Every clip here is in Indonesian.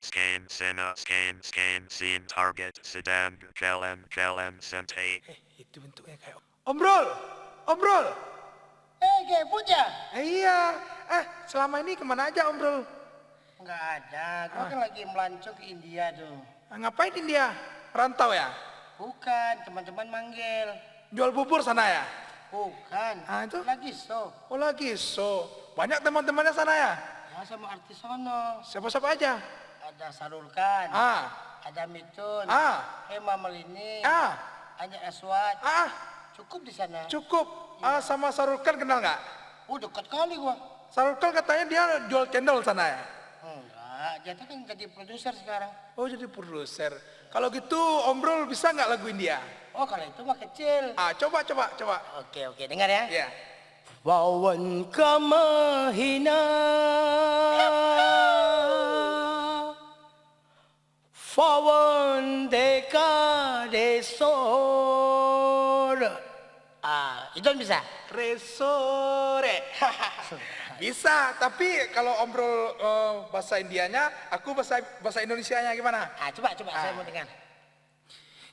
Scan, scene, target, sedan, jalan, sente. Itu bentuknya kayak Ombrol, Ombrol. Kayak punya? Iya, selama ini kemana aja Ombrol? Nggak ada, gua kan lagi melancong ke India tuh. Ngapain India? Rantau ya? Bukan, teman-teman manggil. Jual bubur sana ya? Bukan, Itu? lagi show. Oh lagi, banyak teman-temannya sana ya? Ya sama artis sono. Siapa-siapa aja? Ada Sarulkan, ada Mitun, Hema Malini, Anya Aswad. Cukup di sana. Cukup. Sama Sarulkan kenal nggak? Dekat kali gua. Sarulkan katanya dia jual cendol sana ya? Enggak, jatuh kan jadi produser sekarang. Oh jadi produser. Kalau gitu Ombrol bisa nggak lagu India? Oh kalau itu mah kecil. Coba. Oke, dengar ya. Iya. Wawan kamahina Fawan deka desor. Itu bisa? Resore. Bisa, tapi kalau Ombrol bahasa Indianya, aku bahasa Indonesianya gimana? Coba saya mau dengar.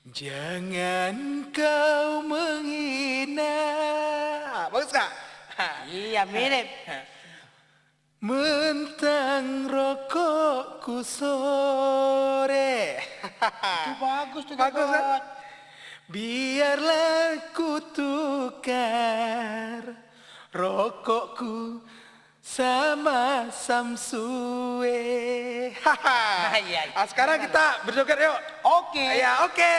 Jangan kau menghina. Bagus gak? Iya mirip. Mentang rokokku sore. Itu bagus tuh. Bagus kan? Biarlah ku tukar rokokku sama Samsue. Iya. Sekarang kita berjoget yuk. Oke. Ya, oke.